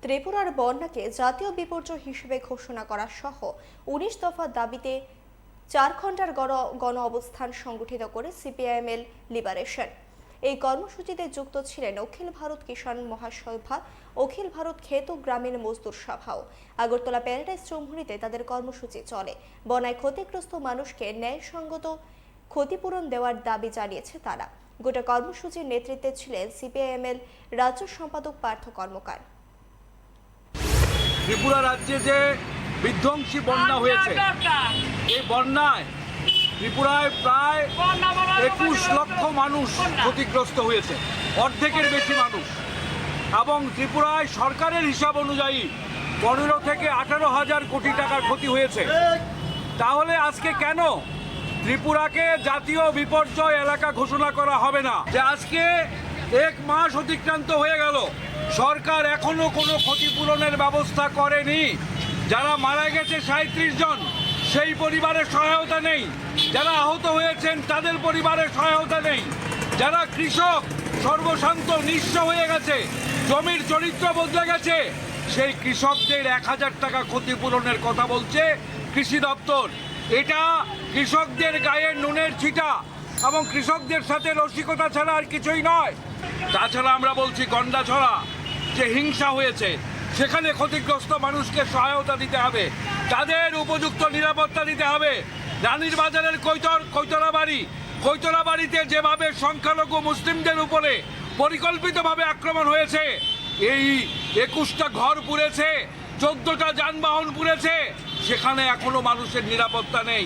ত্রিপুরার বন্যাকে জাতীয় বিপর্যয় হিসেবে ঘোষণা করা সহ ১৯ দফা দাবিতে ৪ ঘণ্টার গণ অবস্থান সংগঠিত করে সিপিআইএমএল লিবারেশন। এই কর্মসূচিতে যুক্ত ছিলেন অখিল ভারত কিষাণ মহাসভা, অখিল ভারত ক্ষেত গ্রামীণ মজদুর সভাও। আগরতলা প্যারাডাইস চৌমুহনীতে তাদের কর্মসূচি চলে। বন্যায় ক্ষতিগ্রস্ত মানুষকে ন্যায়সঙ্গত ক্ষতিপূরণ দেওয়ার দাবি জানিয়েছে তারা। গোটা কর্মসূচির নেতৃত্বে ছিলেন সিপিআইএমএল রাজ্য সম্পাদক পার্থ কর্মকার। ত্রিপুরা রাজ্যে যে বিধ্বংসী বন্যা হয়েছে, এই বন্যায় ত্রিপুরায় প্রায় ২১ লক্ষ মানুষ ক্ষতিগ্রস্ত হয়েছে, অর্ধেকের বেশি মানুষ। এবং ত্রিপুরায় সরকারের হিসাব অনুযায়ী ১৫ থেকে ১৮,০০০ কোটি টাকার ক্ষতি হয়েছে। তাহলে আজকে কেন ত্রিপুরাকে জাতীয় বিপর্যয় এলাকা ঘোষণা করা হবে না? যে আজকে ১ মাস অতিক্রান্ত হয়ে গেল, সরকার এখনো কোনো ক্ষতিপূরণের ব্যবস্থা করেনি। যারা মারা গেছে ৩৭ জন, সেই পরিবারের সহায়তা নেই। যারা আহত হয়েছেন তাদের পরিবারের সহায়তা নেই। যারা কৃষক সর্বশান্ত নিঃস্ব হয়ে গেছে, জমির চরিত্র বদলে গেছে, সেই কৃষকদের ১,০০০ টাকা ক্ষতিপূরণের কথা বলছে কৃষি দপ্তর। এটা কৃষকদের গায়ে নুনের ছিটা এবং কৃষকদের সাথে রসিকতা ছাড়া আর কিছুই নয়। তাছাড়া আমরা বলছি গন্ডাছড়া যে হিংসা হয়েছে, সেখানে ক্ষতিগ্রস্ত মানুষকে সহায়তা দিতে হবে, তাদের উপযুক্ত নিরাপত্তা দিতে হবে। রানীর বাজারের কৈতলা বাড়িতে যেভাবে সংখ্যালঘু মুসলিমদের উপরে পরিকল্পিতভাবে আক্রমণ হয়েছে, এই ২১টা ঘর পুড়েছে, ১৪টা যানবাহন পুড়েছে, সেখানে এখনো মানুষের নিরাপত্তা নেই।